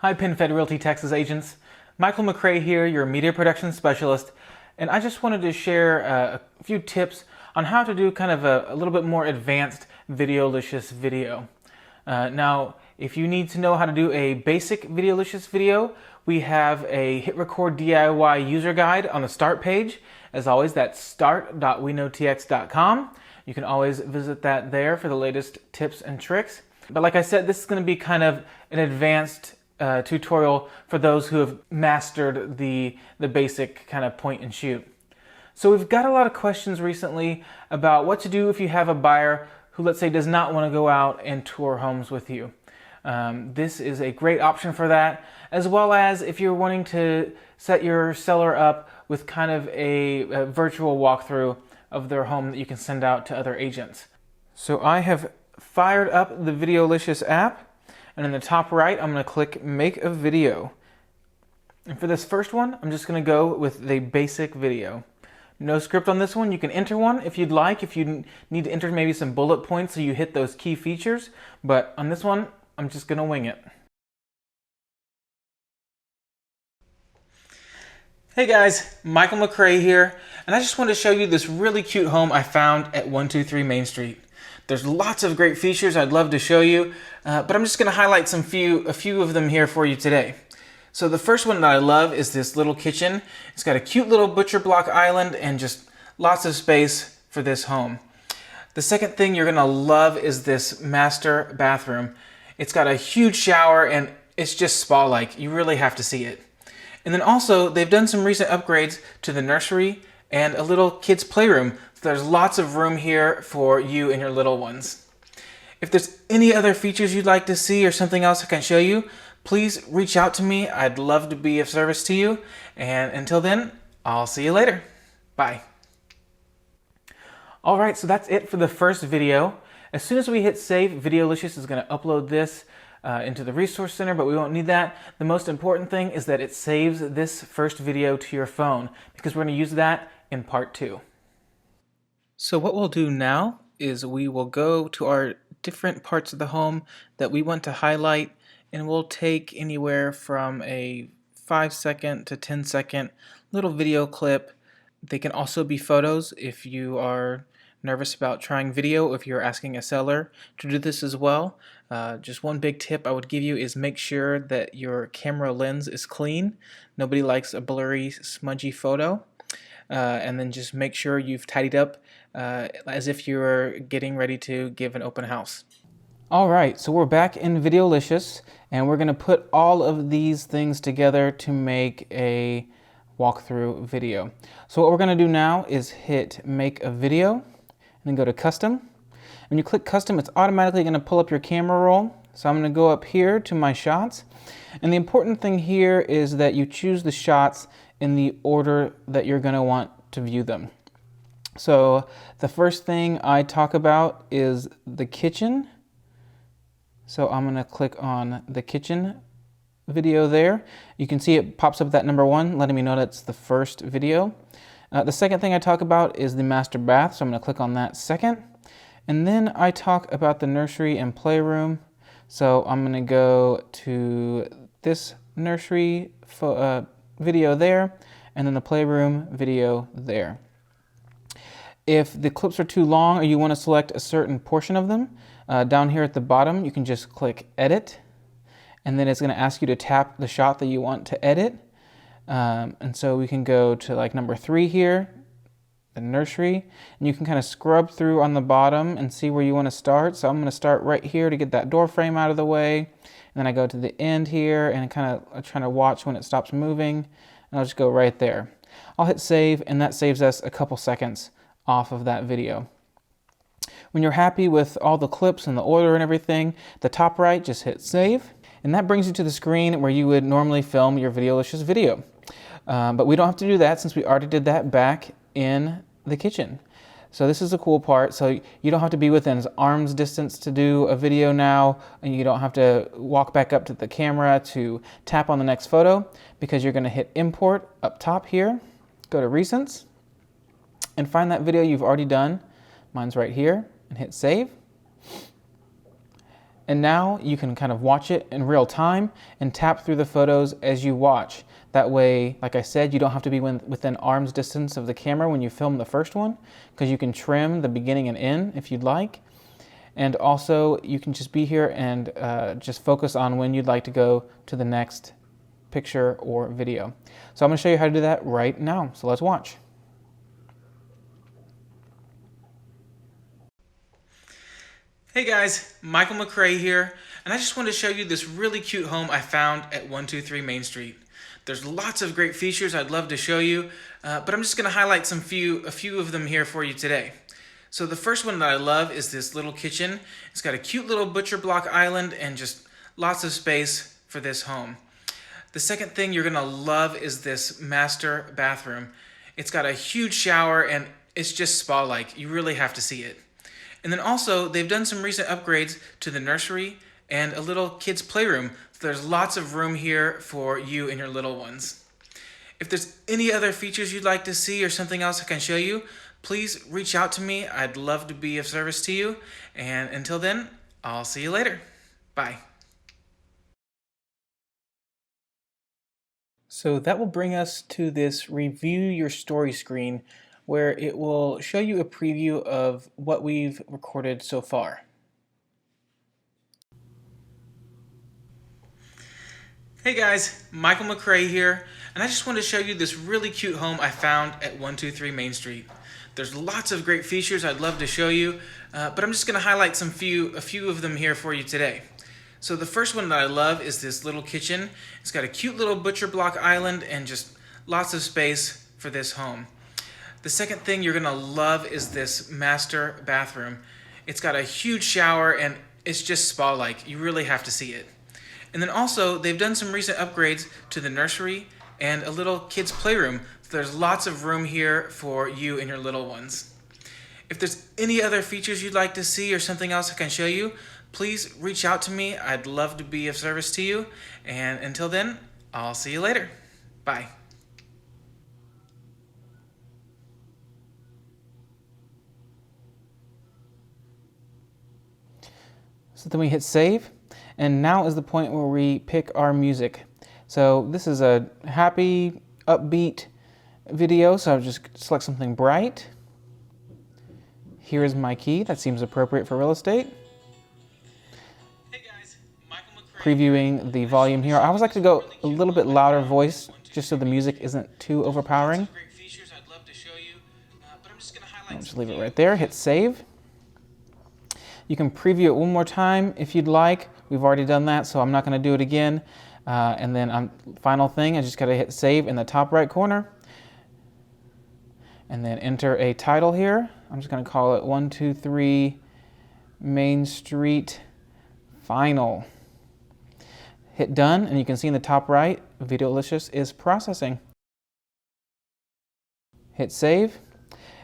Hi PenFed Realty Texas agents. Michael McCray here, your media production specialist, and I just wanted to share a few tips on how to do kind of a little bit more advanced Videolicious video. Now, if you need to know how to do a basic Videolicious video, we have a Hit Record DIY user guide on the start page. As always, that's start.weknowtx.com. You can always visit that there for the latest tips and tricks. But like I said, this is going to be kind of an advanced tutorial for those who have mastered the basic kind of point and shoot. So we've got a lot of questions recently about what to do if you have a buyer who, let's say, does not want to go out and tour homes with you. This is a great option for that, as well as if you're wanting to set your seller up with kind of a virtual walkthrough of their home that you can send out to other agents. So I have fired up the Videolicious app, and in the top right, I'm going to click Make a Video. And for this first one, I'm just going to go with the basic video. No script on this one. You can enter one if you'd like, if you need to enter maybe some bullet points so you hit those key features. But on this one, I'm just going to wing it. Hey guys, Michael McCray here, and I just wanted to show you this really cute home I found at 123 Main Street. There's lots of great features I'd love to show you, but I'm just going to highlight a few of them here for you today. So the first one that I love is this little kitchen. It's got a cute little butcher block island and just lots of space for this home. The second thing you're going to love is this master bathroom. It's got a huge shower and it's just spa-like. You really have to see it. And then also, they've done some recent upgrades to the nursery and a little kids' playroom. So there's lots of room here for you and your little ones. If there's any other features you'd like to see or something else I can show you, please reach out to me. I'd love to be of service to you. And until then, I'll see you later. Bye. All right, so that's it for the first video. As soon as we hit save, Videolicious is going to upload this into the resource center, but we won't need that. The most important thing is that it saves this first video to your phone, because we're going to use that in part 2. So what we'll do now is we will go to our different parts of the home that we want to highlight, and we'll take anywhere from a 5-second to 10-second little video clip. They can also be photos if you are nervous about trying video, or if you're asking a seller to do this as well. Just one big tip I would give you is make sure that your camera lens is clean. Nobody likes a blurry, smudgy photo. And then just make sure you've tidied up as if you're getting ready to give an open house. Alright, so we're back in Videolicious, and we're going to put all of these things together to make a walkthrough video. So what we're going to do now is hit Make a Video, and then go to Custom. When you click Custom, it's automatically going to pull up your camera roll. So I'm going to go up here to my shots. And the important thing here is that you choose the shots in the order that you're going to want to view them. So the first thing I talk about is the kitchen. So I'm going to click on the kitchen video there. You can see it pops up that number 1, letting me know that's the first video. The second thing I talk about is the master bath, so I'm going to click on that second. And then I talk about the nursery and playroom. So I'm going to go to this nursery video there, and then the playroom video there. If the clips are too long or you want to select a certain portion of them, down here at the bottom you can just click Edit, and then it's going to ask you to tap the shot that you want to edit. And so we can go to like number 3 here, the nursery, and you can kind of scrub through on the bottom and see where you want to start. So I'm going to start right here to get that door frame out of the way, and then I go to the end here and kind of trying to watch when it stops moving, and I'll just go right there. I'll hit save, and that saves us a couple seconds off of that video. When you're happy with all the clips and the order and everything, the top right, just hit save, and that brings you to the screen where you would normally film your Videolicious video. But we don't have to do that since we already did that back in the kitchen. So this is the cool part. So you don't have to be within arm's distance to do a video now, and you don't have to walk back up to the camera to tap on the next photo, because you're going to hit import up top here, go to recents, and find that video you've already done. Mine's right here, and hit save. And now you can kind of watch it in real time and tap through the photos as you watch. That way, like I said, you don't have to be within arm's distance of the camera when you film the first one, because you can trim the beginning and end if you'd like. And also you can just be here and just focus on when you'd like to go to the next picture or video. So I'm going to show you how to do that right now. So let's watch. Hey guys, Michael McRae here, and I just wanted to show you this really cute home I found at 123 Main Street. There's lots of great features I'd love to show you, but I'm just going to highlight a few of them here for you today. So the first one that I love is this little kitchen. It's got a cute little butcher block island and just lots of space for this home. The second thing you're going to love is this master bathroom. It's got a huge shower and it's just spa-like. You really have to see it. And then also, they've done some recent upgrades to the nursery and a little kids' playroom. So there's lots of room here for you and your little ones. If there's any other features you'd like to see or something else I can show you, please reach out to me. I'd love to be of service to you. And until then, I'll see you later. Bye. So that will bring us to this Review Your Story screen, where it will show you a preview of what we've recorded so far. Hey guys, Michael McRae here, and I just wanted to show you this really cute home I found at 123 Main Street. There's lots of great features I'd love to show you, but I'm just going to highlight a few of them here for you today. So the first one that I love is this little kitchen. It's got a cute little butcher block island and just lots of space for this home. The second thing you're going to love is this master bathroom. It's got a huge shower and it's just spa-like. You really have to see it. And then also, they've done some recent upgrades to the nursery and a little kids' playroom. So there's lots of room here for you and your little ones. If there's any other features you'd like to see or something else I can show you, please reach out to me. I'd love to be of service to you. And until then, I'll see you later. Bye. So then we hit save, and now is the point where we pick our music. So this is a happy, upbeat video, so I'll just select something bright. Here is my key, that seems appropriate for real estate. Hey guys, Michael McRae. Previewing the volume here. I always like to go a little bit louder voice, just so the music isn't too overpowering. I'll just leave it right there, hit save. You can preview it one more time if you'd like. We've already done that, so I'm not going to do it again. And then final thing, I just got to hit save in the top right corner. And then enter a title here. I'm just going to call it 123 Main Street Final. Hit done, and you can see in the top right, Videolicious is processing. Hit save,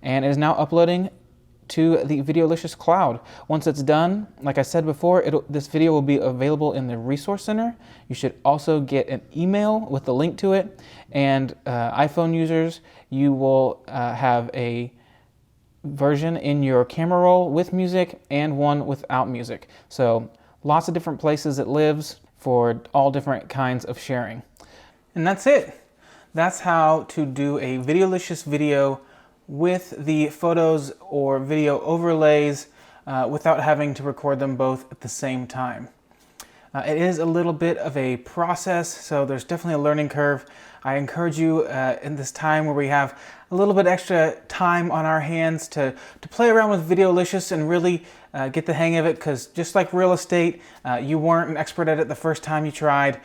and it is now uploading to the Videolicious cloud. Once it's done, like I said before, this video will be available in the Resource Center. You should also get an email with the link to it. And iPhone users, you will have a version in your camera roll with music and one without music. So lots of different places it lives for all different kinds of sharing. And that's it. That's how to do a Videolicious video with the photos or video overlays without having to record them both at the same time. It is a little bit of a process, so there's definitely a learning curve. I encourage you in this time where we have a little bit extra time on our hands to play around with Videolicious and really get the hang of it, because just like real estate, you weren't an expert at it the first time you tried.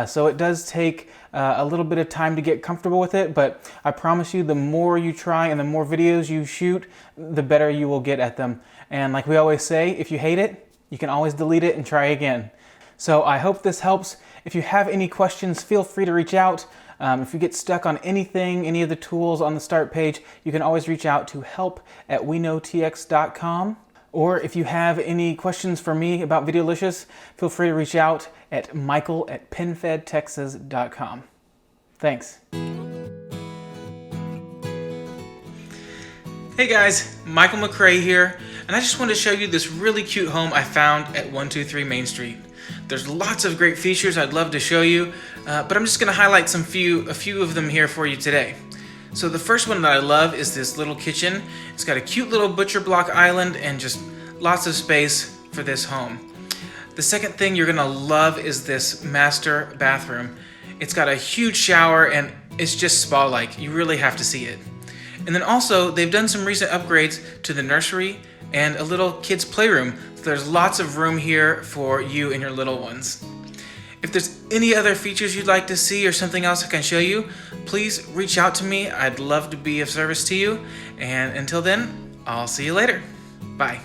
So it does take a little bit of time to get comfortable with it, but I promise you, the more you try and the more videos you shoot, the better you will get at them. And like we always say, if you hate it, you can always delete it and try again. So I hope this helps. If you have any questions, feel free to reach out. If you get stuck on anything, any of the tools on the start page, you can always reach out to help@weknowtx.com. Or if you have any questions for me about Videolicious, feel free to reach out at michael@pinfedtexas.com. Thanks. Hey guys, Michael McRae here, and I just wanted to show you this really cute home I found at 123 Main Street. There's lots of great features I'd love to show you, but I'm just going to highlight a few of them here for you today. So the first one that I love is this little kitchen. It's got a cute little butcher block island and just lots of space for this home. The second thing you're going to love is this master bathroom. It's got a huge shower and it's just spa-like. You really have to see it. And then also, they've done some recent upgrades to the nursery and a little kids playroom. So there's lots of room here for you and your little ones. If there's any other features you'd like to see or something else I can show you, please reach out to me. I'd love to be of service to you. And until then, I'll see you later. Bye.